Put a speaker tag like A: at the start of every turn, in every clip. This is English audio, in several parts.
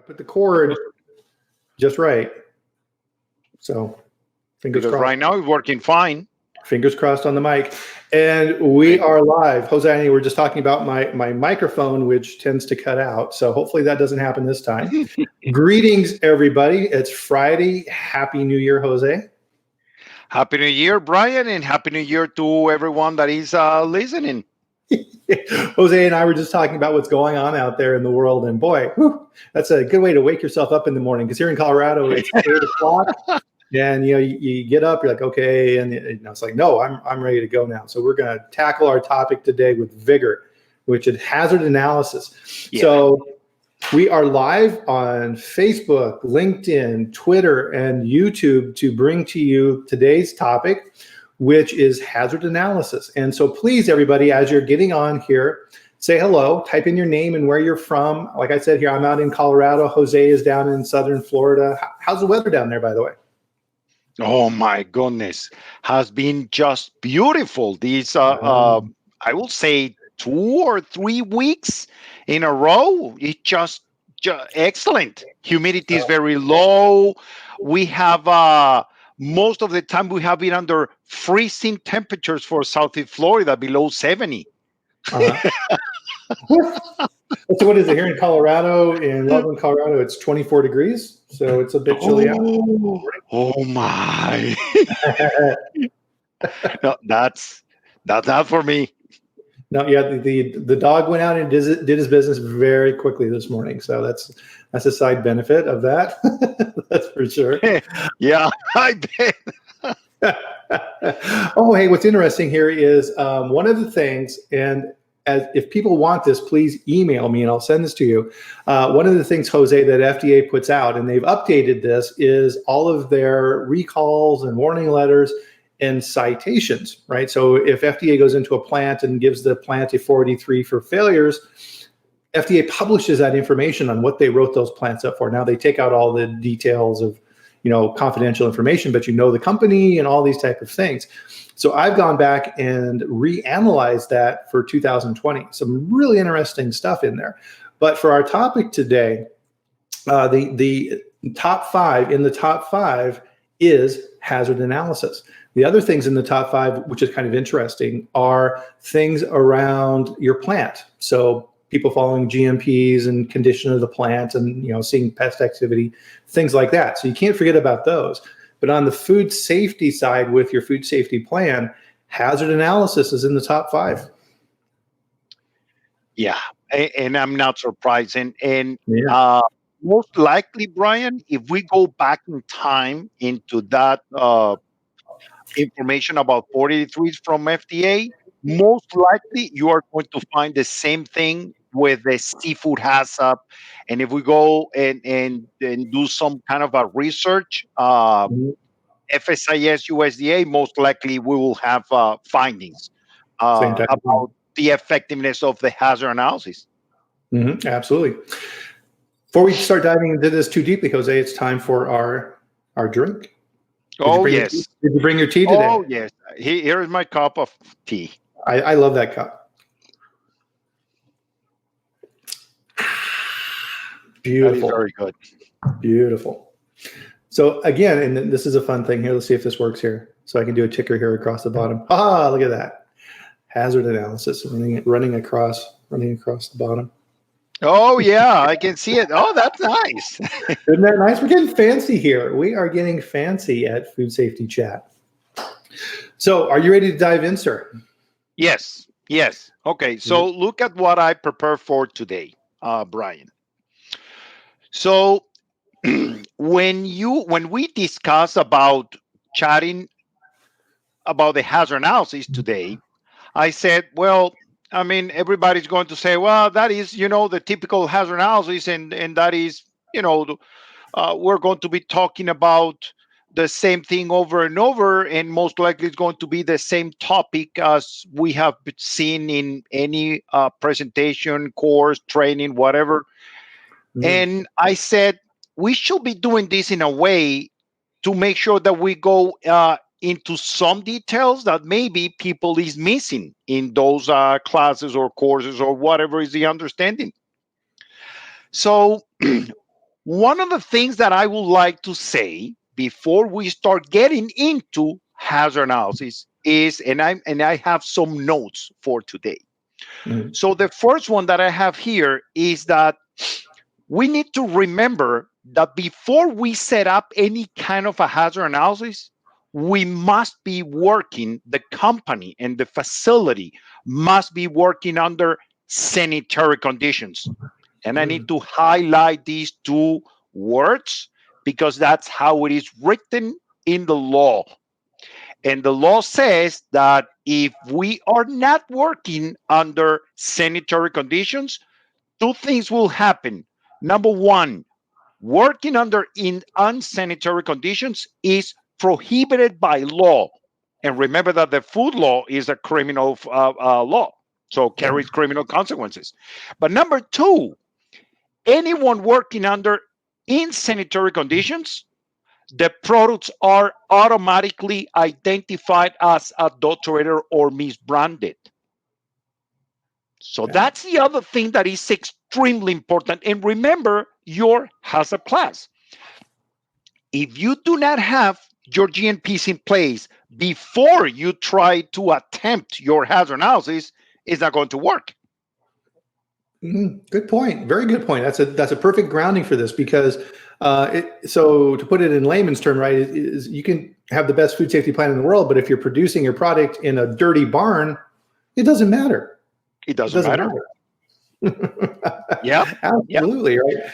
A: put the cord just right. So fingers
B: Because
A: crossed.
B: right now it's working fine.
A: Fingers crossed on the mic. And we are live. Jose, we're just talking about my microphone, which tends to cut out. So hopefully that doesn't happen this time. Greetings, everybody. It's Friday. Happy New Year, Jose.
B: Happy New Year, Bryan, and Happy New Year to everyone that is listening.
A: Jose and I were just talking about what's going on out there in the world. And boy, whew, that's a good way to wake yourself up in the morning. Because here in Colorado, it's 8 o'clock. And you get up, you're like, okay, and it's like, no, I'm ready to go now. So we're going to tackle our topic today with vigor, which is hazard analysis. Yeah. So we are live on Facebook, LinkedIn, Twitter, and YouTube to bring to you today's topic, which is hazard analysis. And so please, everybody, as you're getting on here, say hello, type in your name and where you're from. Like I said here, I'm out in Colorado. Jose is down in southern Florida. How's the weather down there, by the way?
B: Oh my goodness, has been just beautiful. These, I will say 2 or 3 weeks in a row. It's just excellent. Humidity is very low. We have, most of the time we have been under freezing temperatures for Southeast Florida, below 70.
A: So what is it here in Colorado? In Loveland, Colorado, it's 24 degrees. So it's a bit chilly out.
B: Oh my. No, that's not for me.
A: No, yeah, the dog went out and did his business very quickly this morning. So that's a side benefit of that. That's for sure.
B: Yeah, I bet.
A: Oh, hey, what's interesting here is one of the things, and if people want this, please email me and I'll send this to you. One of the things, Jose, that FDA puts out, and they've updated this, is all of their recalls and warning letters and citations, right? So if FDA goes into a plant and gives the plant a 483 for failures, FDA publishes that information on what they wrote those plants up for. Now they take out all the details of, confidential information, but the company and all these type of things. So I've gone back and reanalyzed that for 2020. Some really interesting stuff in there. But for our topic today, the top five is hazard analysis. The other things in the top 5, which is kind of interesting, are things around your plant. So people following GMPs and condition of the plant and, seeing pest activity, things like that. So you can't forget about those. But on the food safety side with your food safety plan, hazard analysis is in the top 5.
B: Yeah, and I'm not surprised. And most likely, Bryan, if we go back in time into that information about 483s from FDA, most likely you are going to find the same thing with the seafood HACCP. And if we go and do some kind of a research, FSIS, USDA, most likely we will have findings about the effectiveness of the hazard analysis.
A: Mm-hmm, absolutely. Before we start diving into this too deeply, Jose, it's time for our drink.
B: Yes.
A: Did you bring your tea today?
B: Oh, yes. Here is my cup of tea.
A: I love that cup. Beautiful.
B: That is very good.
A: Beautiful. So again, and this is a fun thing here. Let's see if this works here. So I can do a ticker here across the bottom. Ah, look at that. Hazard analysis running across the bottom.
B: Oh, yeah, I can see it. Oh, that's nice.
A: Isn't that nice? We're getting fancy here. We are getting fancy at Food Safety Chat. So are you ready to dive in, sir?
B: Yes. Okay, so look at what I prepared for today, Bryan. So when we discuss about chatting about the hazard analysis today, I said, well, I mean, everybody's going to say, well, that is, the typical hazard analysis, and that is, we're going to be talking about the same thing over and over, and most likely it's going to be the same topic as we have seen in any presentation, course, training, whatever. And I said, we should be doing this in a way to make sure that we go into some details that maybe people is missing in those classes or courses or whatever is the understanding. So one of the things that I would like to say before we start getting into hazard analysis is, and I have some notes for today.
A: Mhm.
B: So the first one that I have here is that we need to remember that before we set up any kind of a hazard analysis, we must be working, the company and the facility must be working under sanitary conditions. And I need to highlight these two words because that's how it is written in the law. And the law says that if we are not working under sanitary conditions, two things will happen. Number one, working under unsanitary conditions is prohibited by law. And remember that the food law is a criminal law, so
A: Yeah.
B: carries criminal consequences. But number two, anyone working under insanitary conditions, the products are automatically identified as adulterated or misbranded. So
A: Yeah.
B: that's the other thing that is extremely important. And remember your hazard class. If you do not have your GNPs in place before you try to attempt your hazard analysis, it's not going to work.
A: Good point. Very good point. That's a perfect grounding for this because so to put it in layman's term, right, is you can have the best food safety plan in the world, but if you're producing your product in a dirty barn, it doesn't matter.
B: It
A: It
B: doesn't
A: doesn't
B: matter.
A: matter.
B: Yeah. Yeah.
A: Absolutely, right.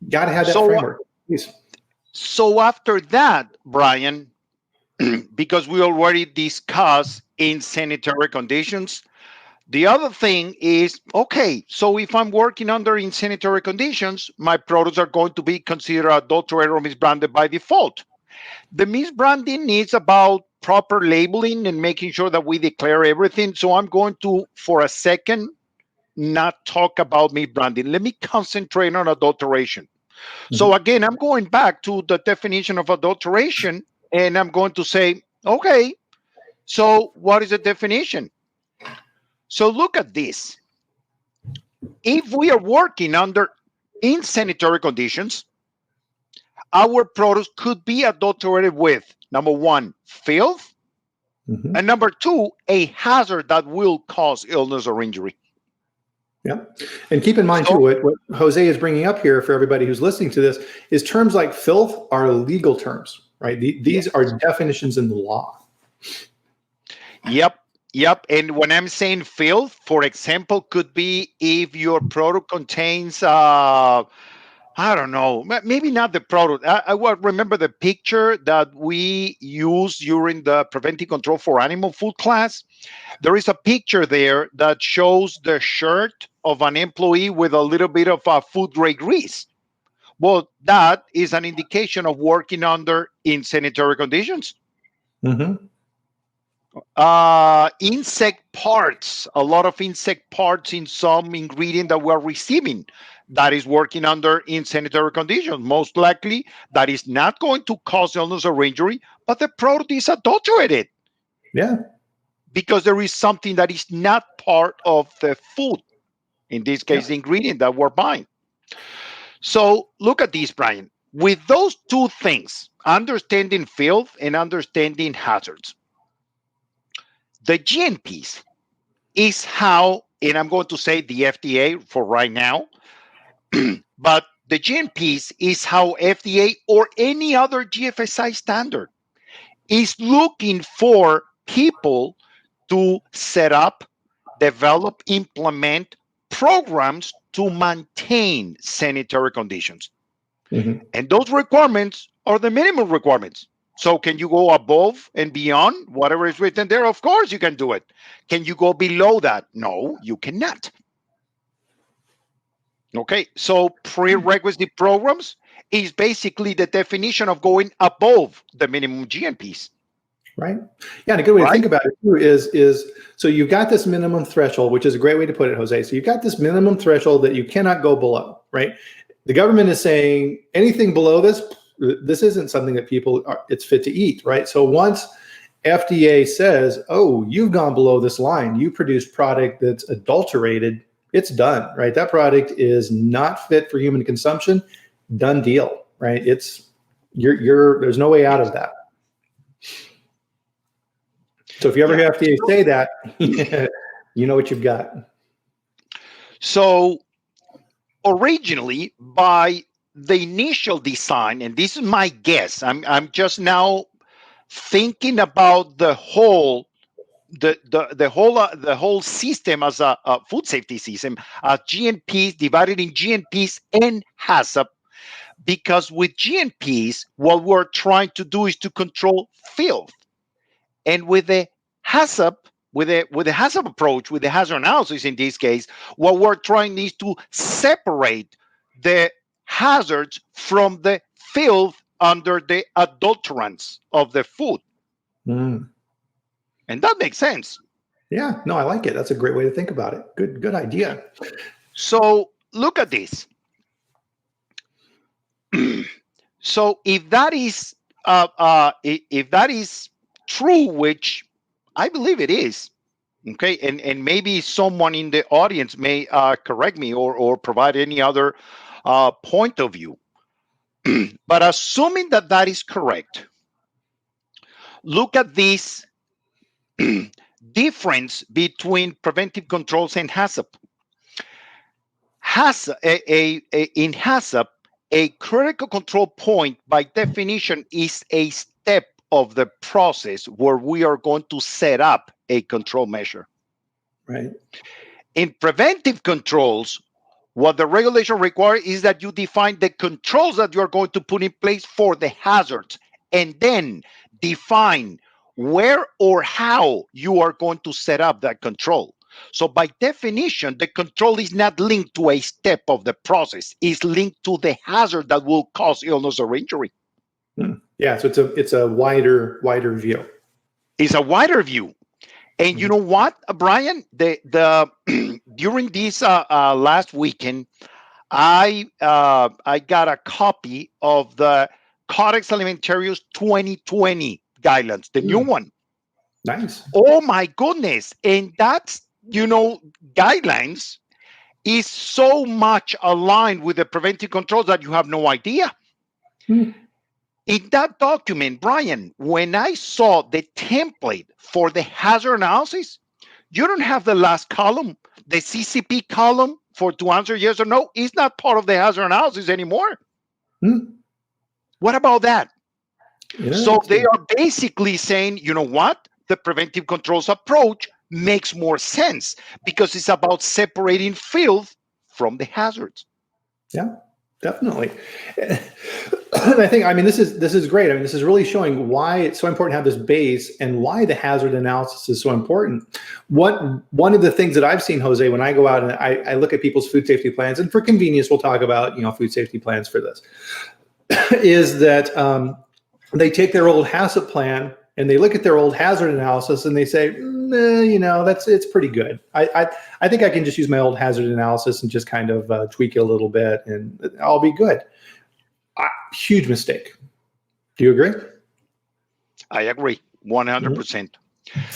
A: Got to have that framework. Please.
B: So after that, Bryan, because we already discussed insanitary conditions, the other thing is, okay, so if I'm working under insanitary conditions, my products are going to be considered adulterated or misbranded by default. The misbranding needs about proper labeling and making sure that we declare everything. So I'm going to, for a second, not talk about misbranding. Let me concentrate on adulteration. So again, I'm going back to the definition of adulteration, and I'm going to say, okay, so what is the definition? So look at this. If we are working under insanitary conditions, our products could be adulterated with number one, filth, and number two, a hazard that will cause illness or injury.
A: Yeah. And keep in mind, too, what Jose is bringing up here for everybody who's listening to this is terms like filth are legal terms, right? These are definitions in the law.
B: Yep. Yep. And when I'm saying filth, for example, could be if your product contains, I don't know, maybe not the product. I remember the picture that we used during the preventive control for animal food class. There is a picture there that shows the shirt of an employee with a little bit of food grade grease. Well, that is an indication of working under insanitary conditions.
A: Mm-hmm.
B: Insect parts, a lot of insect parts in some ingredient that we're receiving that is working under insanitary conditions. Most likely, that is not going to cause illness or injury, but the product is adulterated.
A: Yeah.
B: Because there is something that is not part of the food, in this case, the ingredient that we're buying. So look at this, Bryan. With those two things, understanding filth and understanding hazards, the GNPs is how, and I'm going to say the FDA for right now, but the GNPs is how FDA or any other GFSI standard is looking for people to set up, develop, implement programs to maintain sanitary conditions. And those requirements are the minimum requirements. So can you go above and beyond whatever is written there? Of course you can do it. Can you go below that? No, you cannot. Okay, so prerequisite programs is basically the definition of going above the minimum GNPs.
A: Right. Yeah, and a good way to think about it too is so you've got this minimum threshold, which is a great way to put it, Jose. So you've got this minimum threshold that you cannot go below, right? The government is saying anything below this isn't something that it's fit to eat, right? So once FDA says, oh, you've gone below this line, you produce product that's adulterated, it's done, right? That product is not fit for human consumption. done deal, right? It's there's no way out of that. So if you ever hear FDA say that, you know what you've got.
B: So originally, by the initial design, and this is my guess, I'm just now thinking about the whole system as a food safety system, GMPs divided in GMPs and HACCP, because with GMPs, what we're trying to do is to control filth, and with the HACCP, with the HACCP approach, with the hazard analysis in this case, what we're trying is to separate the hazards from the filth under the adulterants of the food.
A: Mm.
B: And that makes sense.
A: Yeah, no, I like it. That's a great way to think about it. Good idea.
B: So look at this. So if that is true, which I believe it is, okay, and maybe someone in the audience may correct me or provide any other point of view. But assuming that that is correct, look at this difference between preventive controls and HACCP. In HACCP, a critical control point, by definition, is a step of the process where we are going to set up a control measure.
A: Right.
B: In preventive controls, what the regulation requires is that you define the controls that you are going to put in place for the hazards, and then define where or how you are going to set up that control. So by definition, the control is not linked to a step of the process. It's linked to the hazard that will cause illness or injury.
A: Yeah, so it's a wider view.
B: It's a wider view. And you know what, Bryan? The during this last weekend, I got a copy of the Codex Alimentarius 2020 guidelines, the new one.
A: Nice.
B: Oh my goodness! And that's, guidelines is so much aligned with the preventive controls that you have no idea. In that document, Bryan, when I saw the template for the hazard analysis, you don't have the last column, the CCP column to answer yes or no. It's not part of the hazard analysis anymore. What about that? So they are basically saying, you know what? The preventive controls approach makes more sense because it's about separating filth from the hazards.
A: Yeah, definitely. And I think, this is great. This is really showing why it's so important to have this base and why the hazard analysis is so important. One of the things that I've seen, Jose, when I go out and I look at people's food safety plans, and for convenience, we'll talk about, food safety plans for this, is that they take their old HACCP plan and they look at their old hazard analysis and they say, it's pretty good. I think I can just use my old hazard analysis and just kind of tweak it a little bit and I'll be good. Huge mistake. Do you agree?
B: I agree 100%.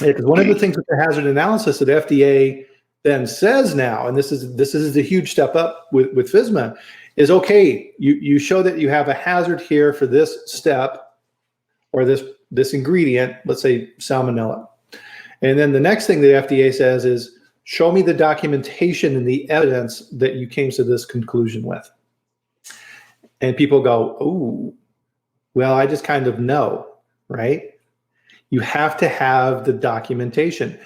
A: Because one of the things with the hazard analysis that FDA then says now, and this is a huge step up with FSMA, is okay, you show that you have a hazard here for this step or this ingredient, let's say salmonella. And then the next thing that FDA says is, show me the documentation and the evidence that you came to this conclusion with. And people go, oh, well, I just kind of know, right? You have to have the documentation.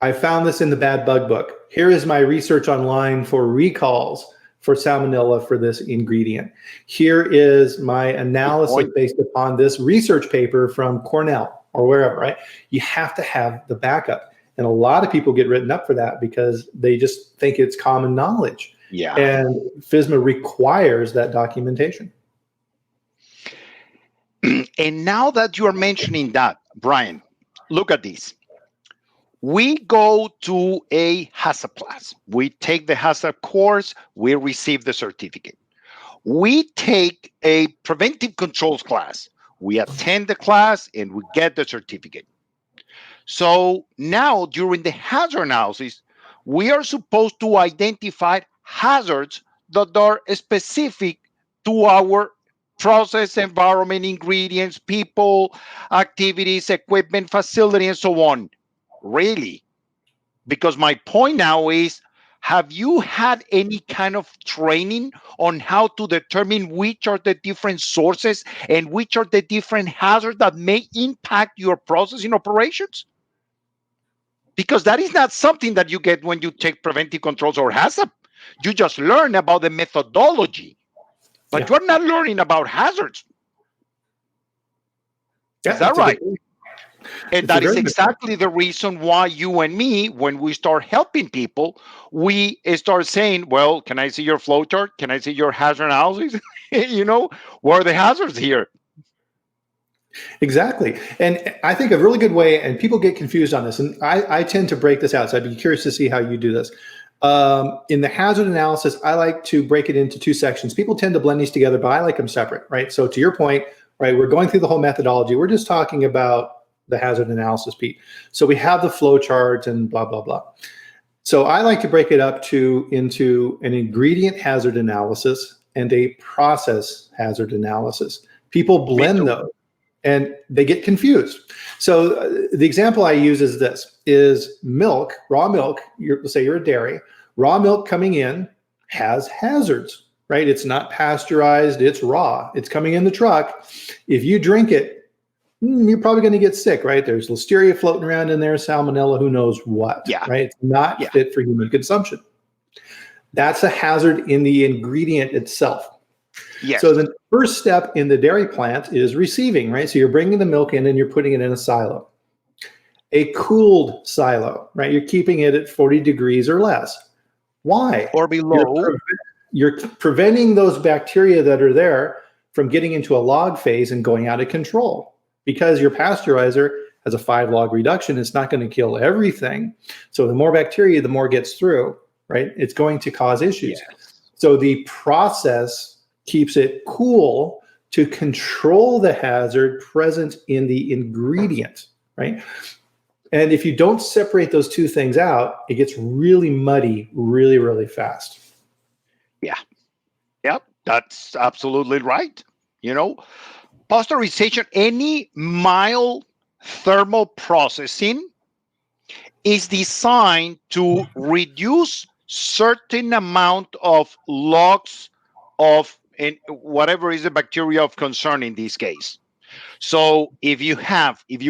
A: I found this in the Bad Bug book. Here is my research online for recalls for salmonella for this ingredient. Here is my analysis based upon this research paper from Cornell or wherever, right? You have to have the backup. And a lot of people get written up for that because they just think it's common knowledge.
B: Yeah.
A: And FSMA requires that documentation.
B: And now that you're mentioning that, Bryan, look at this. We go to a HACCP class. We take the HACCP course. We receive the certificate. We take a preventive controls class. We attend the class and we get the certificate. So now during the hazard analysis, we are supposed to identify hazards that are specific to our process, environment, ingredients, people, activities, equipment, facility, and so on. Really? Because my point now is, have you had any kind of training on how to determine which are the different sources and which are the different hazards that may impact your processing operations? Because that is not something that you get when you take preventive controls or HACCP. You just learn about the methodology, but you're not learning about hazards. Is that right? And that is exactly the reason why you and me, when we start helping people, we start saying, well, can I see your flow chart? Can I see your hazard analysis? What are the hazards here?
A: Exactly. And I think a really good way, and people get confused on this, and I tend to break this out, so I'd be curious to see how you do this. In the hazard analysis, I like to break it into two sections. People tend to blend these together, but I like them separate, right? So to your point, right, we're going through the whole methodology. We're just talking about the hazard analysis, Pete. So we have the flow chart and blah, blah, blah. So I like to break it up into an ingredient hazard analysis and a process hazard analysis. People blend those and they get confused. So the example I use is this, is milk, raw milk, let's say you're a dairy, raw milk coming in has hazards, right? It's not pasteurized, it's raw. It's coming in the truck. If you drink it, you're probably going to get sick, right? There's listeria floating around in there, salmonella, who knows what, right? It's not fit for human consumption. That's a hazard in the ingredient itself. Yes. So the first step in the dairy plant is receiving, right? So you're bringing the milk in and you're putting it in a silo. A cooled silo, right? You're keeping it at 40 degrees or less. Why?
B: Or below.
A: You're preventing those bacteria that are there from getting into a log phase and going out of control. Because your pasteurizer has a 5-log reduction, it's not going to kill everything. So the more bacteria, the more gets through, right? It's going to cause issues. Yes. So the process keeps it cool to control the hazard present in the ingredient, right? And if you don't separate those two things out, it gets really muddy really, really fast.
B: Yeah. Yep. That's absolutely right. Pasteurization, any mild thermal processing is designed to reduce certain amount of logs of whatever is the bacteria of concern in this case. So if you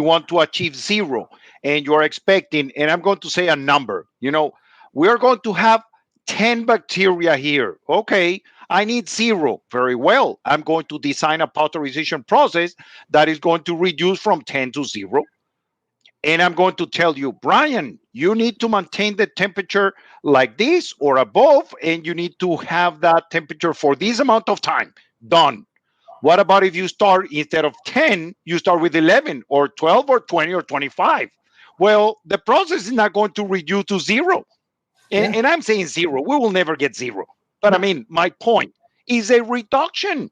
B: want to achieve 0 and you're expecting, and I'm going to say a number, we're going to have 10 bacteria here. Okay, I need 0. Very well. I'm going to design a pasteurization process that is going to reduce from 10 to 0. And I'm going to tell you, Bryan, you need to maintain the temperature like this or above, and you need to have that temperature for this amount of time. Done. What about if you start, instead of 10, you start with 11 or 12 or 20 or 25? Well, the process is not going to reduce to 0. And I'm saying 0. We will never get 0. But I mean, my point is a reduction.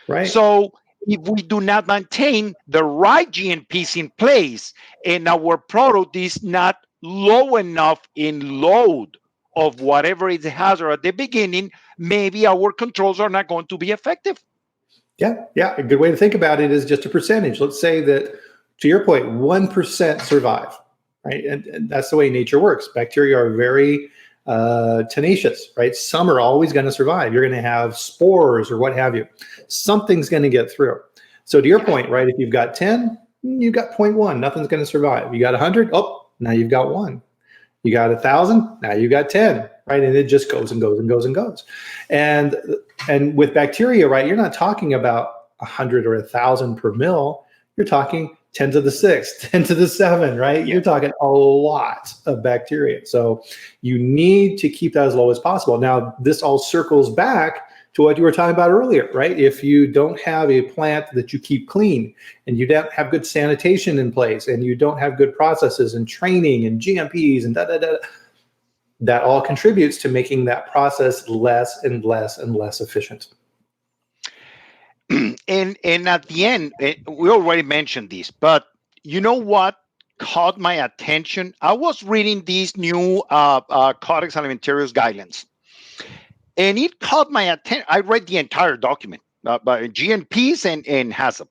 A: Right.
B: So if we do not maintain the right GMPs in place and our product is not low enough in load of whatever is the hazard at the beginning, maybe our controls are not going to be effective.
A: Yeah. A good way to think about it is just a percentage. Let's say that, to your point, 1% survive, right? And that's the way nature works. Bacteria are very tenacious, right? Some are always going to survive. You're going to have spores or what have you. Something's going to get through. So to your point, right? If you've got 10, you've got 0.1. Nothing's going to survive. You got 100. Oh, now you've got 1. You got 1,000. Now you've got 10, right? And it just goes and goes and goes and goes. And with bacteria, right? You're not talking about 100 or 1,000 per mil. You're talking 10 to the 6, 10 to the 7, right? You're talking a lot of bacteria. So you need to keep that as low as possible. Now, this all circles back to what you were talking about earlier, right? If you don't have a plant that you keep clean and you don't have good sanitation in place and you don't have good processes and training and GMPs and that all contributes to making that process less and less and less efficient.
B: And at the end, we already mentioned this, but you know what caught my attention? I was reading these new Codex Alimentarius guidelines, And it caught my attention. I read the entire document by GNPs and HACCP.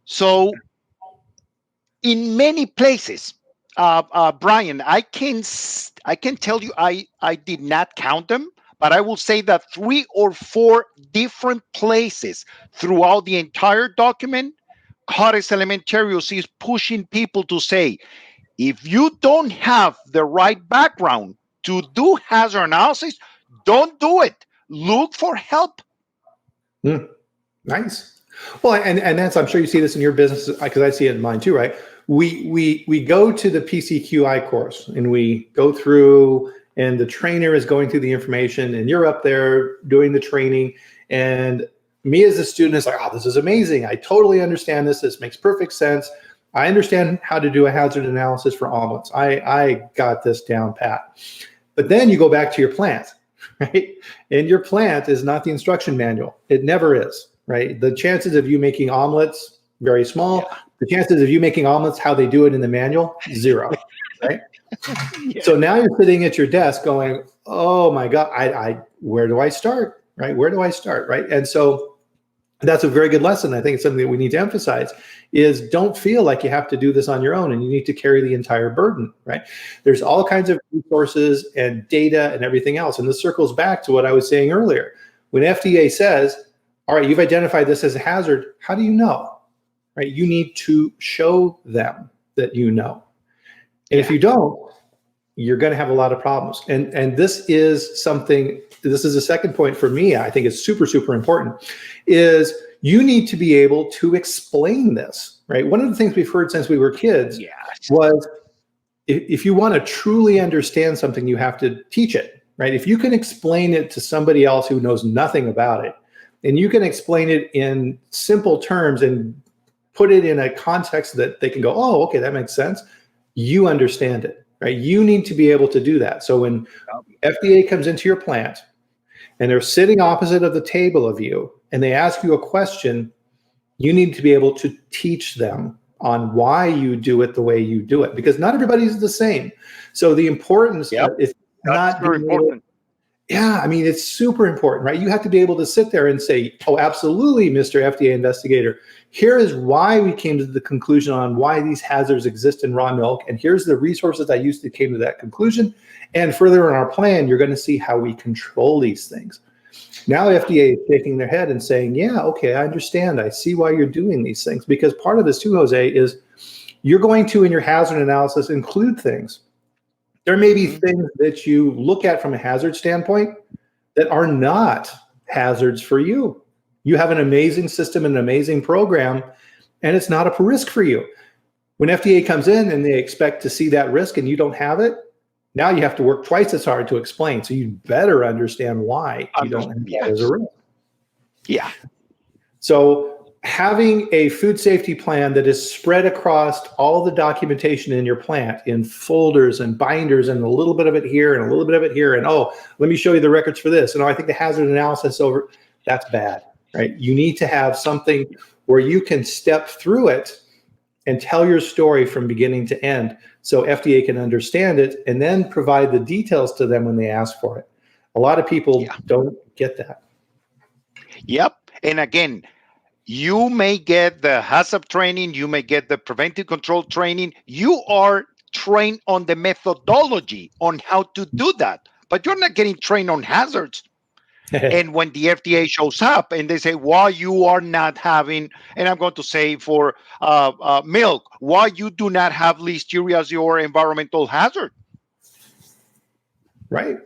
B: So in many places, Bryan, I can tell you I did not count them, but I will say that 3 or 4 different places throughout the entire document, Codex Elementarius is pushing people to say, if you don't have the right background to do hazard analysis, don't do it. Look for help.
A: Nice. Well, and that's, I'm sure you see this in your business because I see it in mine too, right? We go to the PCQI course and we go through, and the trainer is going through the information, and you're up there doing the training, and me as a student is like, oh, this is amazing. I totally understand this. This makes perfect sense. I understand how to do a hazard analysis for omelets. I got this down pat. But then you go back to your plant, right? And your plant is not the instruction manual. It never is, right? The chances of you making omelets, very small. Yeah. The chances of you making omelets how they do it in the manual, 0, right? Yeah. So now you're sitting at your desk going, oh my God, where do I start, right? Where do I start, right? And so that's a very good lesson. I think it's something that we need to emphasize is don't feel like you have to do this on your own and you need to carry the entire burden, right? There's all kinds of resources and data and everything else. And this circles back to what I was saying earlier. When FDA says, all right, you've identified this as a hazard, how do you know, right? You need to show them that you know. And if you don't, you're going to have a lot of problems. And this is something, this is a second point for me, I think it's super, super important, is you need to be able to explain this, right? One of the things we've heard since we were kids was if you want to truly understand something, you have to teach it, right? If you can explain it to somebody else who knows nothing about it, and you can explain it in simple terms and put it in a context that they can go, oh, okay, that makes sense. You understand it, right? You need to be able to do that. So when FDA comes into your plant and they're sitting opposite of the table of you and they ask you a question, you need to be able to teach them on why you do it the way you do it, because not everybody's the same. So the importance is not very important. Yeah, I mean, it's super important, right? You have to be able to sit there and say, oh, absolutely, Mr. FDA investigator, here is why we came to the conclusion on why these hazards exist in raw milk. And here's the resources I used to came to that conclusion. And further in our plan, you're going to see how we control these things. Now FDA is shaking their head and saying, yeah, okay, I understand. I see why you're doing these things. Because part of this too, Jose, is you're going to, in your hazard analysis, include things. There may be things that you look at from a hazard standpoint that are not hazards for you. You have an amazing system and an amazing program, and it's not a risk for you. When FDA comes in and they expect to see that risk and you don't have it, now you have to work twice as hard to explain. So you better understand why you don't have that as a risk.
B: Yeah.
A: So having a food safety plan that is spread across all the documentation in your plant in folders and binders and a little bit of it here and a little bit of it here. And, oh, let me show you the records for this. And I think the hazard analysis over, that's bad, right? You need to have something where you can step through it and tell your story from beginning to end so FDA can understand it and then provide the details to them when they ask for it. A lot of people don't get that.
B: Yep. And again, you may get the HACCP training, you may get the preventive control training. You are trained on the methodology on how to do that, but you're not getting trained on hazards. And when the FDA shows up and they say, why you are not having, and I'm going to say for milk, why you do not have listeria as your environmental hazard.
A: Right.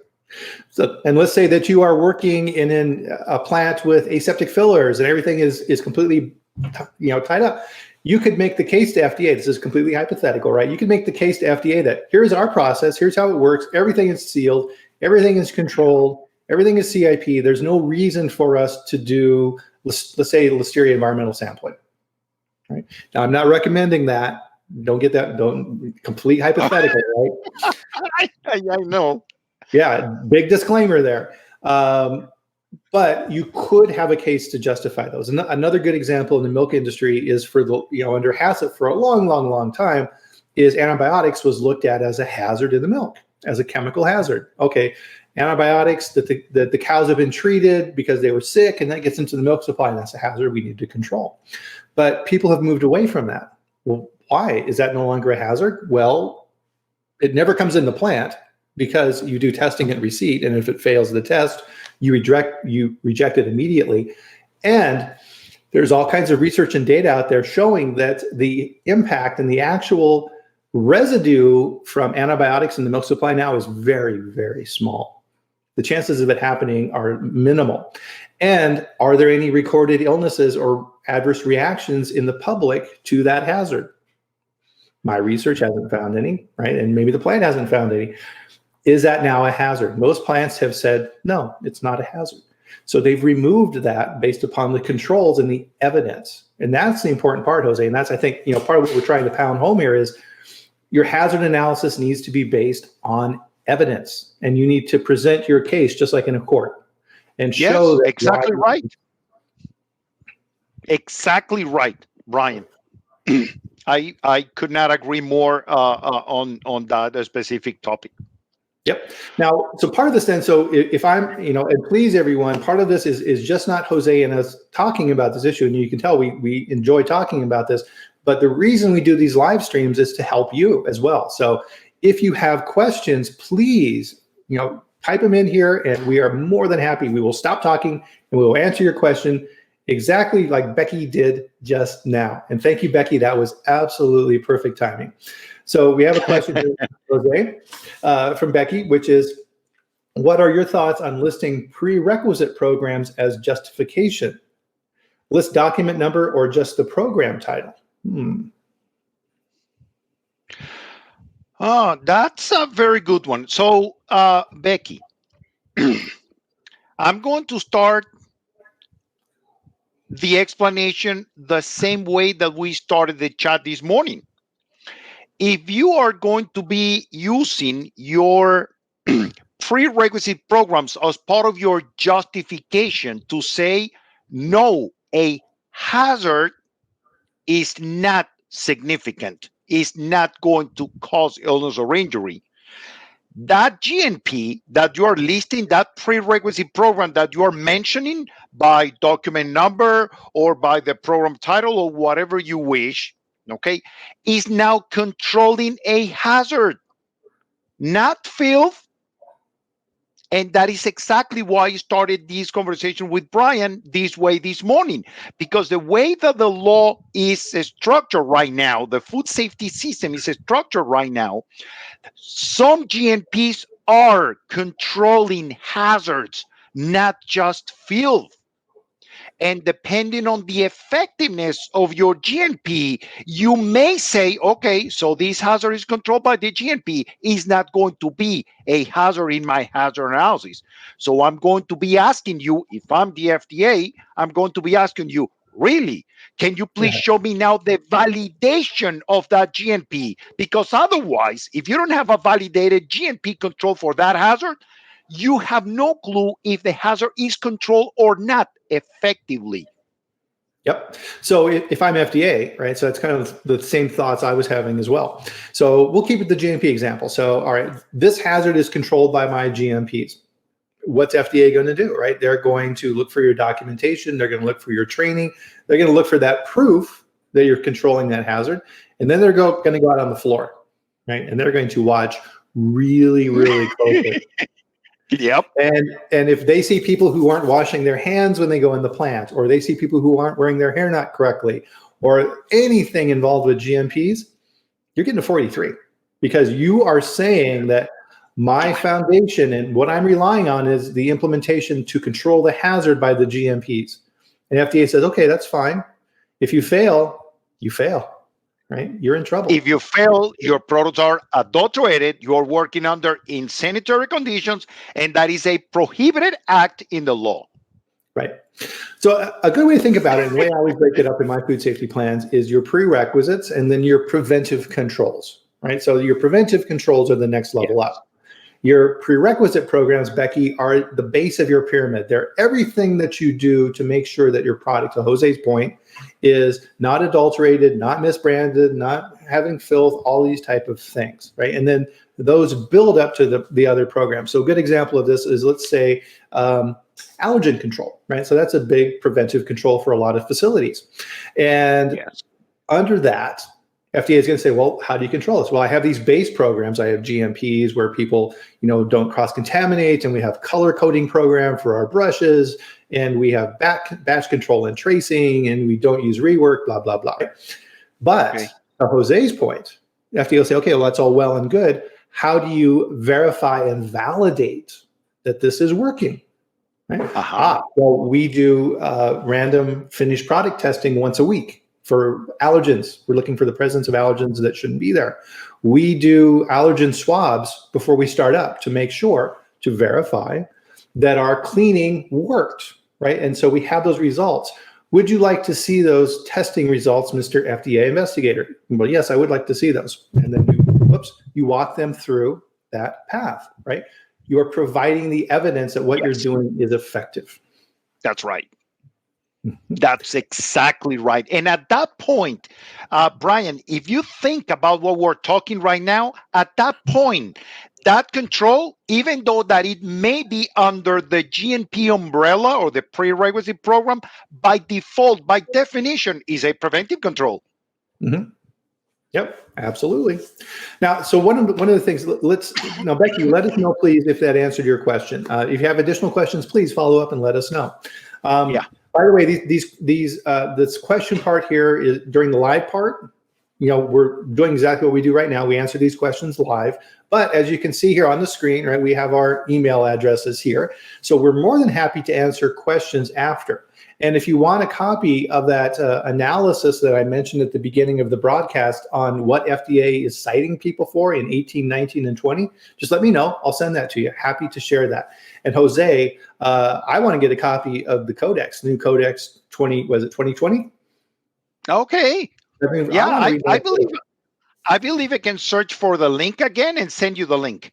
A: So, and let's say that you are working in a plant with aseptic fillers and everything is completely, tied up. You could make the case to FDA. This is completely hypothetical, right? You could make the case to FDA that here's our process, here's how it works. Everything is sealed, everything is controlled, everything is CIP. There's no reason for us to do, let's say, listeria environmental sampling. Right? Now, I'm not recommending that. Don't get that. Don't complete hypothetical, right?
B: I know.
A: Yeah, big disclaimer there. But you could have a case to justify those. And another good example in the milk industry is for the, under HACCP for a long, long, long time, is antibiotics was looked at as a hazard in the milk, as a chemical hazard. Okay, antibiotics that the cows have been treated because they were sick, and that gets into the milk supply, and that's a hazard we need to control. But people have moved away from that. Well, why? Is that no longer a hazard? Well, it never comes in the plant because you do testing at receipt, and if it fails the test, you reject it immediately. And there's all kinds of research and data out there showing that the impact and the actual residue from antibiotics in the milk supply now is very, very small. The chances of it happening are minimal. And are there any recorded illnesses or adverse reactions in the public to that hazard? My research hasn't found any, right? And maybe the plant hasn't found any. Is that now a hazard? Most plants have said, no, it's not a hazard. So they've removed that based upon the controls and the evidence. And that's the important part, Jose. And that's, I think, part of what we're trying to pound home here is your hazard analysis needs to be based on evidence. And you need to present your case just like in a court and show that
B: exactly right. Exactly right, Bryan. I could not agree more on that specific topic.
A: Yep. Now, so part of this then, so if I'm, and please everyone, part of this is just not Jose and us talking about this issue. And you can tell we enjoy talking about this, but the reason we do these live streams is to help you as well. So if you have questions, please, type them in here and we are more than happy. We will stop talking and we will answer your question exactly like Becky did just now. And thank you, Becky. That was absolutely perfect timing. So we have a question here, Jose, from Becky, which is, what are your thoughts on listing prerequisite programs as justification? List document number or just the program title?
B: Oh, that's a very good one. So, Becky, I'm going to start the explanation the same way that we started the chat this morning. If you are going to be using your prerequisite programs as part of your justification to say, no, a hazard is not significant, is not going to cause illness or injury, that GNP that you are listing, that prerequisite program that you are mentioning by document number or by the program title or whatever you wish, okay, is now controlling a hazard, not filth. And that is exactly why I started this conversation with Bryan this way this morning, because the way that the law is structured right now, the food safety system is structured right now, some GNPs are controlling hazards, not just filth. And depending on the effectiveness of your GNP, you may say, okay, so this hazard is controlled by the GNP, is not going to be a hazard in my hazard analysis. So I'm going to be asking you, if I'm the FDA, I'm going to be asking you, really, can you please show me now the validation of that GNP? Because otherwise, if you don't have a validated GNP control for that hazard, you have no clue if the hazard is controlled or not effectively.
A: Yep. So if I'm FDA, right, so it's kind of the same thoughts I was having as well. So we'll keep it the GMP example. So, all right, this hazard is controlled by my GMPs. What's FDA going to do, right? They're going to look for your documentation. They're going to look for your training. They're going to look for that proof that you're controlling that hazard. And then they're going to go out on the floor, right? And they're going to watch really, really closely.
B: Yep.
A: And if they see people who aren't washing their hands when they go in the plant, or they see people who aren't wearing their hair knot correctly, or anything involved with GMPs, you're getting a 43, because you are saying that my foundation and what I'm relying on is the implementation to control the hazard by the GMPs. And FDA says, okay, that's fine. If you fail, you fail. Right? You're in trouble.
B: If you fail, your products are adulterated, you're working under insanitary conditions, and that is a prohibited act in the law.
A: Right. So a good way to think about it, and the way I always break it up in my food safety plans, is your prerequisites and then your preventive controls. Right. So your preventive controls are the next level up. Your prerequisite programs, Becky, are the base of your pyramid. They're everything that you do to make sure that your product, to Jose's point, is not adulterated, not misbranded, not having filth, all these type of things, right? And then those build up to the other programs. So a good example of this is, let's say, allergen control, right? So that's a big preventive control for a lot of facilities. And
B: Yes.
A: under that, FDA is going to say, well, how do you control this? Well, I have these base programs. I have GMPs where people, don't cross-contaminate, and we have color coding program for our brushes, and we have batch control and tracing, and we don't use rework, blah, blah, blah. But to Jose's point, FDA will say, okay, well, that's all well and good. How do you verify and validate that this is working? Right? Well, we do random finished product testing once a week for allergens. We're looking for the presence of allergens that shouldn't be there. We do allergen swabs before we start up to make sure, to verify that our cleaning worked, right? And so we have those results. Would you like to see those testing results, Mr. FDA investigator? Well, yes, I would like to see those. And then you walk them through that path, right? You are providing the evidence that what you're doing is effective.
B: That's right. That's exactly right. And at that point, Bryan, if you think about what we're talking right now, at that point, that control, even though that it may be under the GNP umbrella or the prerequisite program, by default, by definition, is a preventive control.
A: Mm-hmm. Yep, absolutely. Now, so one of the things, Becky, let us know, please, if that answered your question. If you have additional questions, please follow up and let us know. By the way, this question part here is during the live part. We're doing exactly what we do right now. We answer these questions live. But as you can see here on the screen, right, we have our email addresses here. So we're more than happy to answer questions after. And if you want a copy of that analysis that I mentioned at the beginning of the broadcast on what FDA is citing people for in 18, 19, and 20, just let me know. I'll send that to you. Happy to share that. And Jose, I want to get a copy of the Codex, new Codex 2020?
B: Okay. I believe I can search for the link again and send you the link.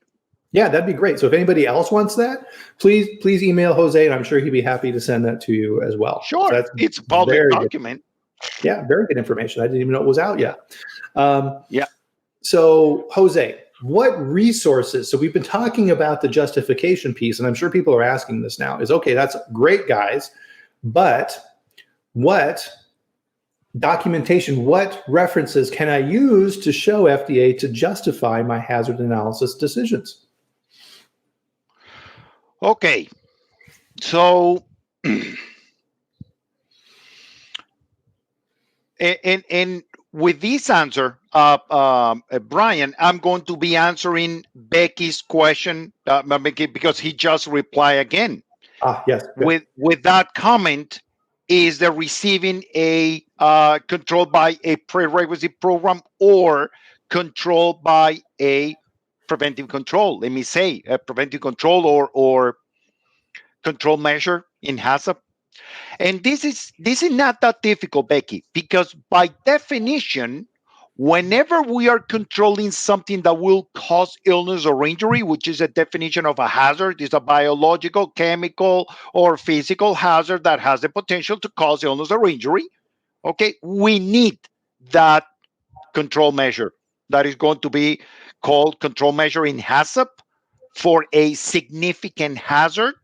A: Yeah, that'd be great. So if anybody else wants that, please email Jose, and I'm sure he'd be happy to send that to you as well.
B: Sure,
A: So
B: it's a public document.
A: Good. Yeah, very good information. I didn't even know it was out yet. So Jose, what resources? So we've been talking about the justification piece, and I'm sure people are asking this now. Is okay, that's great, guys, but what documentation, what references can I use to show FDA to justify my hazard analysis decisions?
B: Okay, so and with this answer, Bryan, I'm going to be answering Becky's question because he just replied again.
A: Yes.
B: Good. With that comment, is the receiving a controlled by a prerequisite program or controlled by a preventive control? Let me say a preventive control or control measure in HACCP. And this is not that difficult, Becky, because by definition, whenever we are controlling something that will cause illness or injury, which is a definition of a hazard, is a biological, chemical, or physical hazard that has the potential to cause illness or injury, okay, we need that control measure that is going to be called control measure in HACCP for a significant hazard,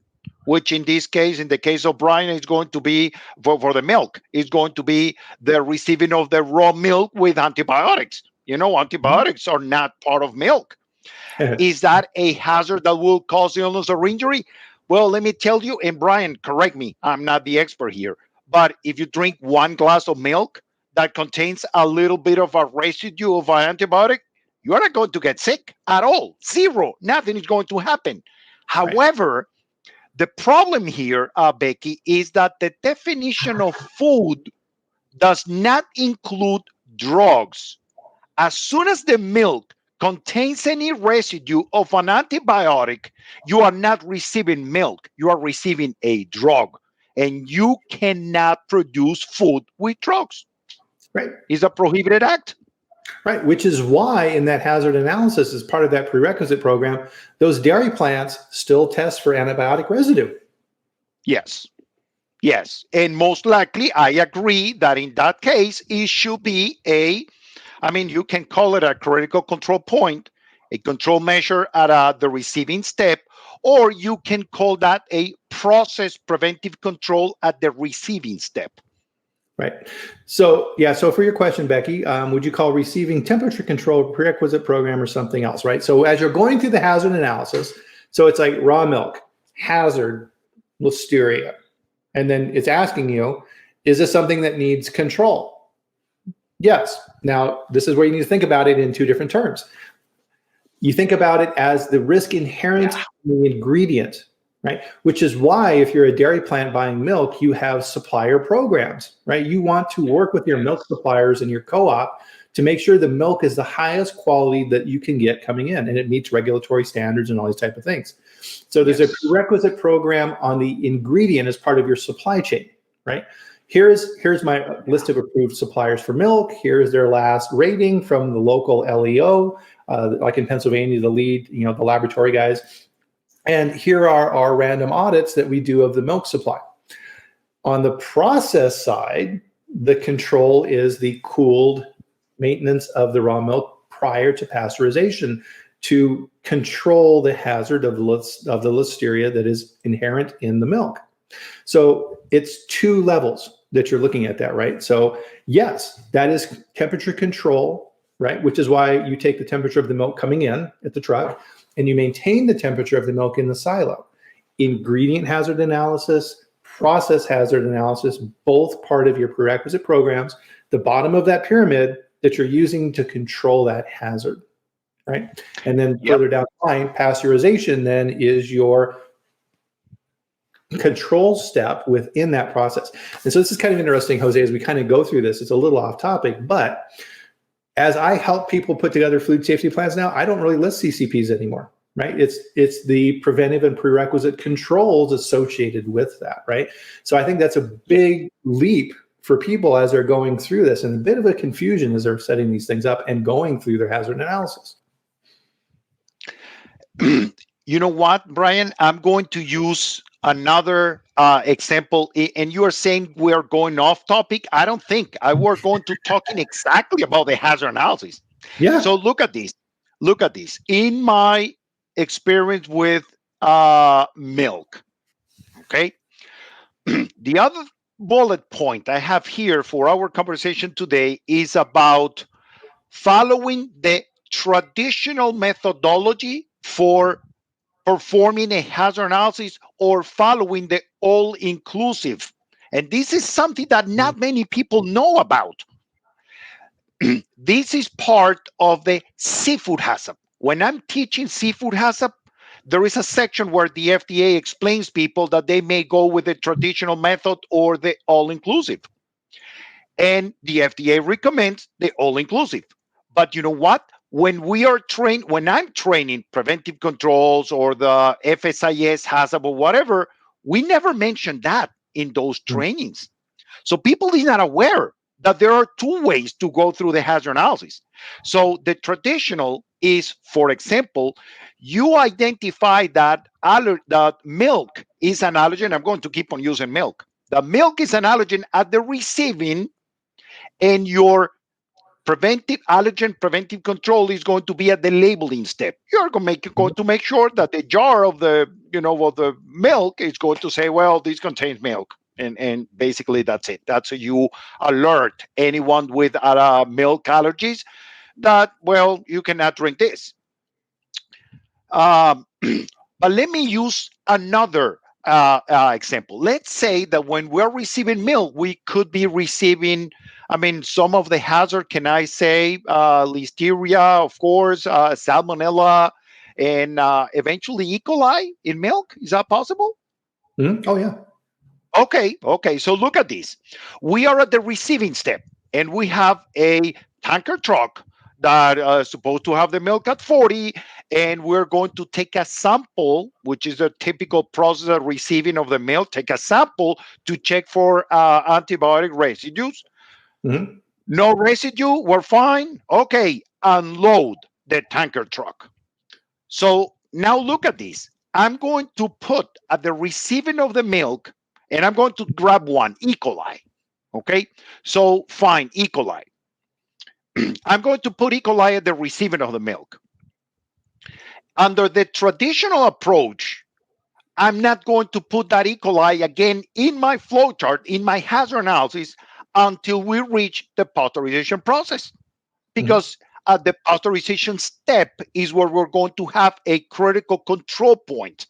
B: which in this case, in the case of Bryan, is going to be for the milk. It's going to be the receiving of the raw milk with antibiotics. Antibiotics are not part of milk. Is that a hazard that will cause illness or injury? Well, let me tell you, and Bryan, correct me, I'm not the expert here, but if you drink one glass of milk that contains a little bit of a residue of an antibiotic, you are not going to get sick at all. Zero. Nothing is going to happen. However, the problem here, Becky, is that the definition of food does not include drugs. As soon as the milk contains any residue of an antibiotic, you are not receiving milk. You are receiving a drug. And you cannot produce food with drugs.
A: Right.
B: It's a prohibited act.
A: Right, which is why in that hazard analysis, as part of that prerequisite program, those dairy plants still test for antibiotic residue.
B: Yes. And most likely, I agree that in that case, it should be you can call it a critical control point. a control measure at the receiving step, or you can call that a process preventive control at the receiving step.
A: Right. So, yeah. So, for your question, Becky, would you call receiving temperature control a prerequisite program or something else? Right. So, as you're going through the hazard analysis, so it's like raw milk, hazard, listeria, and then it's asking you, is this something that needs control? Yes. Now, this is where you need to think about it in two different terms. You think about it as the risk inherent in the ingredient, right? Which is why if you're a dairy plant buying milk, you have supplier programs, right? You want to work with your milk suppliers and your co-op to make sure the milk is the highest quality that you can get coming in and it meets regulatory standards and all these type of things. So there's a prerequisite program on the ingredient as part of your supply chain, right? Here's my list of approved suppliers for milk. Here's their last rating from the local LEO, like in Pennsylvania, the lead, the laboratory guys. And here are our random audits that we do of the milk supply. On the process side, the control is the cooled maintenance of the raw milk prior to pasteurization to control the hazard of the listeria that is inherent in the milk. So it's two levels that you're looking at that, right? So yes, that is temperature control, right? Which is why you take the temperature of the milk coming in at the truck and you maintain the temperature of the milk in the silo. Ingredient hazard analysis, process hazard analysis, both part of your prerequisite programs, the bottom of that pyramid that you're using to control that hazard, right? And then further down the line, pasteurization then is your control step within that process. And so this is kind of interesting, Jose, as we kind of go through this. It's a little off topic, but as I help people put together food safety plans now, I don't really list CCPs anymore, right? It's the preventive and prerequisite controls associated with that, right? So I think that's a big leap for people as they're going through this and a bit of a confusion as they're setting these things up and going through their hazard analysis.
B: You know what, Bryan? I'm going to use another example, and you are saying we're going off topic. I don't think we're going to talking exactly about the hazard analysis.
A: Yeah.
B: So look at this. Look at this. In my experience with milk, okay, the other bullet point I have here for our conversation today is about following the traditional methodology for performing a hazard analysis or following the all-inclusive. And this is something that not many people know about. This is part of the seafood HACCP. When I'm teaching seafood HACCP, there is a section where the FDA explains people that they may go with the traditional method or the all-inclusive. And the FDA recommends the all-inclusive. But you know what? When I'm training preventive controls or the FSIS, HACCP, or whatever, we never mention that in those trainings. So people is not aware that there are two ways to go through the hazard analysis. So the traditional is, for example, you identify that milk is an allergen. I'm going to keep on using milk. The milk is an allergen at the receiving, and your preventive control is going to be at the labeling step. You're going to make sure that the jar of the milk is going to say, well, this contains milk, and basically that's it. That's how you alert anyone with milk allergies that, well, you cannot drink this. But let me use another example. Let's say that when we're receiving milk, we could be receiving, some of the hazard, can I say, listeria, of course, salmonella, and eventually E. coli in milk. Is that possible?
A: Mm-hmm. Oh, yeah.
B: Okay. So look at this. We are at the receiving step, and we have a tanker truck that is supposed to have the milk at 40, and we're going to take a sample, which is a typical process of receiving of the milk, take a sample to check for antibiotic residues.
A: Mm-hmm.
B: No residue, we're fine. Okay, unload the tanker truck. So now look at this. I'm going to put at the receiving of the milk, and I'm going to grab one, E. coli. Okay, so fine, E. coli. I'm going to put E. coli at the receiving of the milk. Under the traditional approach, I'm not going to put that E. coli again in my flowchart, in my hazard analysis, until we reach the pasteurization process. Because at the pasteurization step is where we're going to have a critical control point.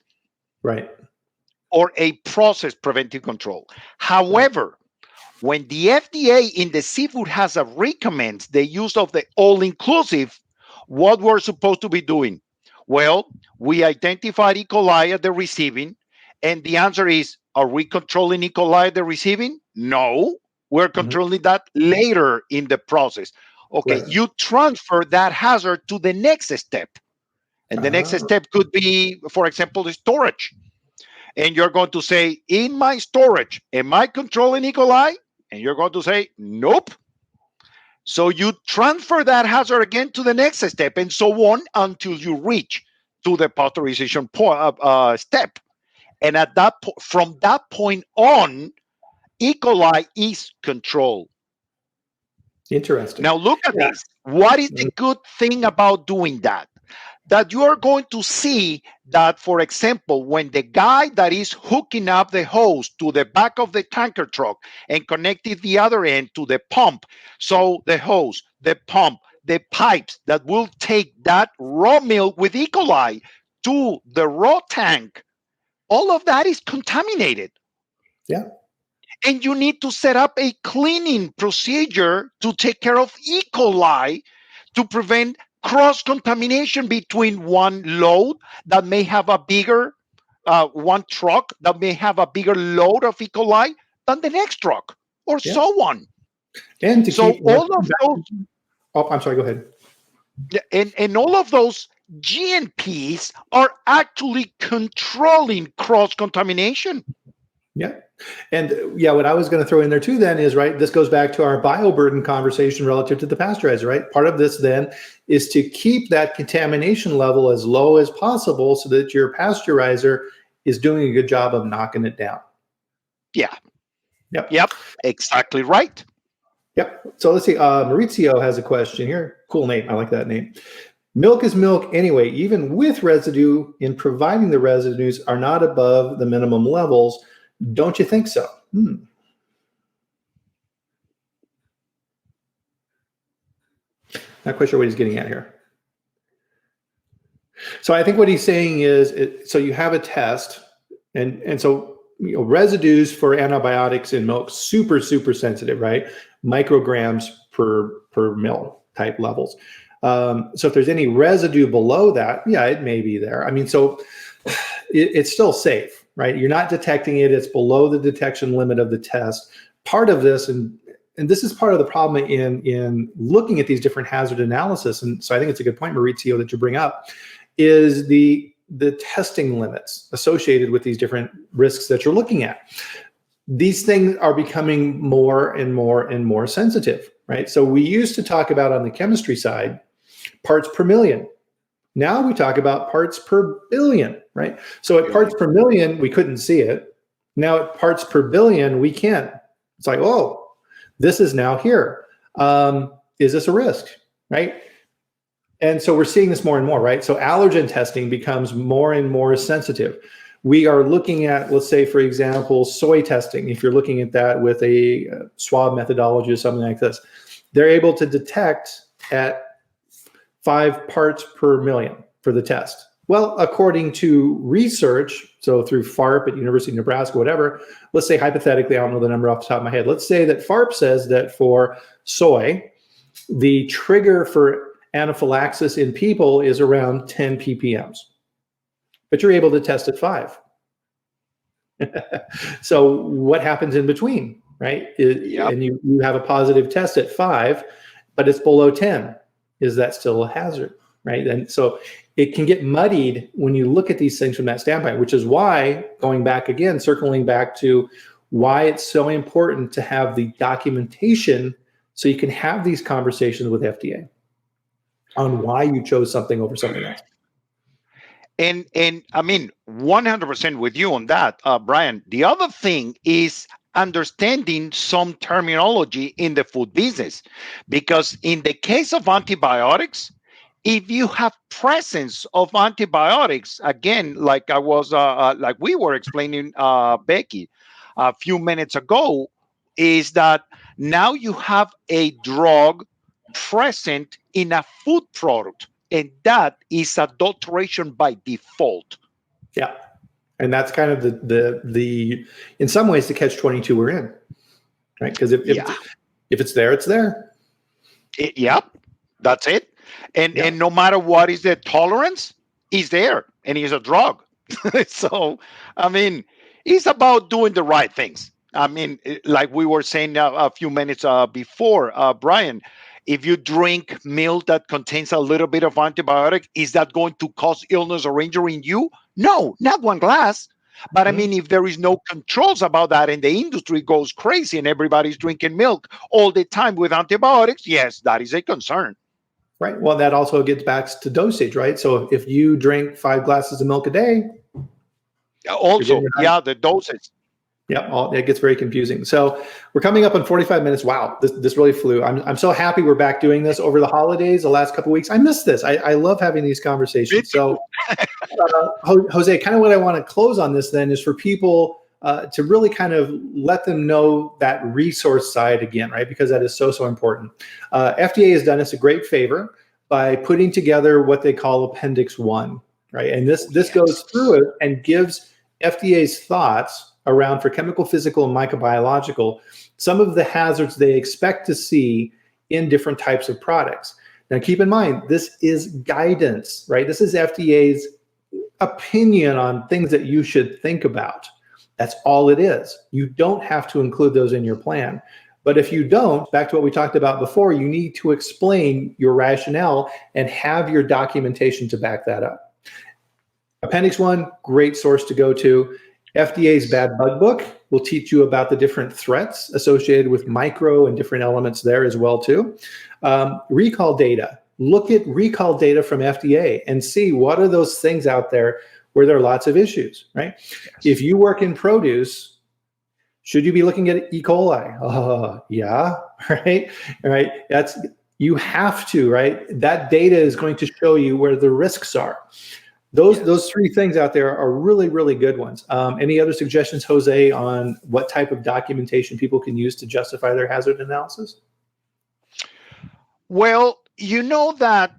A: Right.
B: Or a process preventive control. However, when the FDA in the seafood has recommends the use of the all-inclusive, what we're supposed to be doing? Well, we identified E. coli at the receiving, and the answer is, are we controlling E. coli at the receiving? No, we're controlling that later in the process. Okay,
A: Right.
B: you transfer that hazard to the next step. And the next step could be, for example, the storage. And you're going to say, in my storage, am I controlling E. coli? And you're going to say, nope. So you transfer that hazard again to the next step and so on until you reach to the pasteurization step. And at that from that point on, E. coli is controlled.
A: Interesting.
B: Now look at this. What is the good thing about doing that? That you are going to see that, for example, when the guy that is hooking up the hose to the back of the tanker truck and connected the other end to the pump, so the hose, the pump, the pipes that will take that raw milk with E. coli to the raw tank, all of that is contaminated.
A: Yeah.
B: And you need to set up a cleaning procedure to take care of E. coli to prevent cross-contamination between one load that may have a bigger, one truck that may have a bigger load of E. coli than the next truck, or so on.
A: And to
B: so
A: keep
B: all of those,
A: oh, I'm sorry, go ahead.
B: and all of those GNPs are actually controlling cross-contamination.
A: Yeah. And what I was going to throw in there too then is, right, this goes back to our bioburden conversation relative to the pasteurizer, right? Part of this then is to keep that contamination level as low as possible so that your pasteurizer is doing a good job of knocking it down.
B: Yeah. Yep. Exactly right.
A: Yep. So let's see. Maurizio has a question here. Cool name. I like that name. Milk is milk anyway, even with residue, in providing the residues are not above the minimum levels. Don't you think so? Not quite sure what he's getting at here. So I think what he's saying is, so you have a test, and so residues for antibiotics in milk, super, super sensitive, right? Micrograms per mil type levels. So if there's any residue below that, it may be there. I mean, so it's still safe, right? You're not detecting it. It's below the detection limit of the test. Part of this, and this is part of the problem in looking at these different hazard analysis, and so I think it's a good point, Maurizio, that you bring up, is the testing limits associated with these different risks that you're looking at. These things are becoming more and more and more sensitive, right? So we used to talk about, on the chemistry side, parts per million. Now we talk about parts per billion, right? So at parts per million, we couldn't see it. Now at parts per billion, we can. It's like, oh, this is now here. Is this a risk, right? And so we're seeing this more and more, right? So allergen testing becomes more and more sensitive. We are looking at, let's say, for example, soy testing. If you're looking at that with a swab methodology or something like this, they're able to detect at 5 parts per million for the test. Well, according to research, so through FARP at University of Nebraska, whatever, let's say hypothetically, I don't know the number off the top of my head. Let's say that FARP says that for soy, the trigger for anaphylaxis in people is around 10 ppms, but you're able to test at 5. So what happens in between, right? And you have a positive test at 5, but it's below 10. Is that still a hazard, right? And so it can get muddied when you look at these things from that standpoint, which is why, going back again, circling back to why it's so important to have the documentation so you can have these conversations with FDA on why you chose something over something else.
B: And I mean, 100% with you on that, Bryan. The other thing is understanding some terminology in the food business, because in the case of antibiotics, if you have presence of antibiotics, again, like I was, like we were explaining, Becky, a few minutes ago, is that now you have a drug present in a food product, and that is adulteration by default.
A: Yeah. And that's kind of the in some ways the catch-22 we're in, right? Because
B: Yeah.
A: if it's there, it's there.
B: Yep, that's it. And no matter what is the tolerance, he's there, and he's a drug. So, I mean, it's about doing the right things. I mean, like we were saying a few minutes before, Brian, if you drink milk that contains a little bit of antibiotic, is that going to cause illness or injury in you? No, not one glass. But I mean, if there is no controls about that and the industry goes crazy and everybody's drinking milk all the time with antibiotics, yes, that is a concern.
A: Right. Well, that also gets back to dosage, right? So if you drink 5 glasses of milk a day,
B: also, yeah, the dosage.
A: Yeah, it gets very confusing. So we're coming up on 45 minutes. Wow, this really flew. I'm so happy we're back doing this over the holidays. The last couple of weeks, I missed this. I love having these conversations. So, Jose, kind of what I want to close on this then is for people to really kind of let them know that resource side again, right? Because that is so important. FDA has done us a great favor by putting together what they call Appendix 1, right? And this goes through it and gives FDA's thoughts around, for chemical, physical, and microbiological, some of the hazards they expect to see in different types of products. Now, keep in mind, this is guidance, right? This is FDA's opinion on things that you should think about. That's all it is. You don't have to include those in your plan. But if you don't, back to what we talked about before, you need to explain your rationale and have your documentation to back that up. Appendix 1, great source to go to. FDA's Bad Bug Book will teach you about the different threats associated with micro and different elements there as well too. Recall data. Look at recall data from FDA and see what are those things out there where there are lots of issues, right? Yes. If you work in produce, should you be looking at E. coli? Yeah, right? All right. You have to, right? That data is going to show you where the risks are. Those 3 things out there are really, really good ones. Any other suggestions, Jose, on what type of documentation people can use to justify their hazard analysis?
B: Well, you know that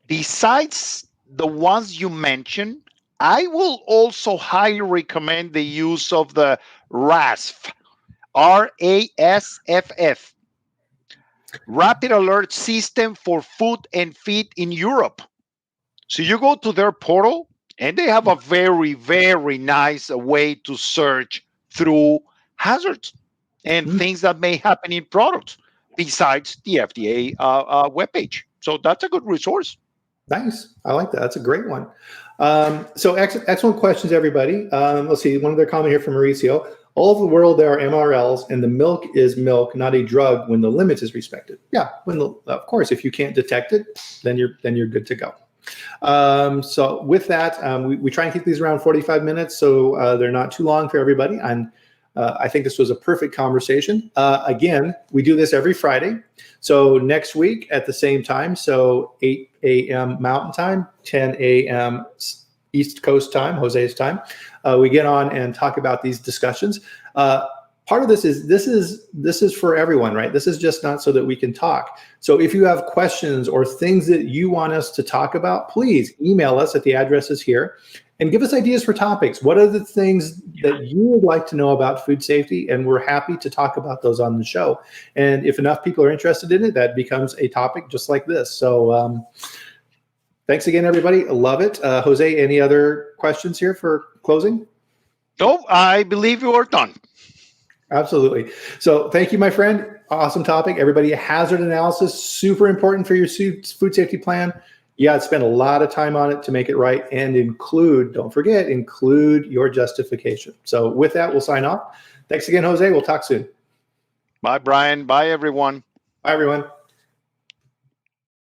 B: besides the ones you mentioned, I will also highly recommend the use of the RASFF, RASFF, Rapid Alert System for Food and Feed in Europe. So you go to their portal, and they have a very, very nice way to search through hazards and things that may happen in products besides the FDA webpage. So that's a good resource.
A: Nice. I like that. That's a great one. So excellent questions, everybody. Let's see. One other comment here from Mauricio. All over the world, there are MRLs, and the milk is milk, not a drug when the limit is respected. Yeah, of course, if you can't detect it, then you're good to go. So with that, we try and keep these around 45 minutes, so they're not too long for everybody. And I think this was a perfect conversation. Again, we do this every Friday. So next week at the same time, so 8 a.m. Mountain Time, 10 a.m. East Coast time, Jose's time, we get on and talk about these discussions. Part of this is for everyone, right? This is just not so that we can talk. So if you have questions or things that you want us to talk about, please email us at the addresses here and give us ideas for topics. What are the things that you would like to know about food safety? And we're happy to talk about those on the show. And if enough people are interested in it, that becomes a topic just like this. So thanks again, everybody. I love it. Jose, any other questions here for closing?
B: No, I believe you are done.
A: Absolutely. So thank you, my friend. Awesome topic. Everybody, hazard analysis, super important for your food safety plan. You got to spend a lot of time on it to make it right, and don't forget, include your justification. So with that, we'll sign off. Thanks again, Jose. We'll talk soon.
B: Bye, Brian. Bye, everyone.
A: Bye, everyone.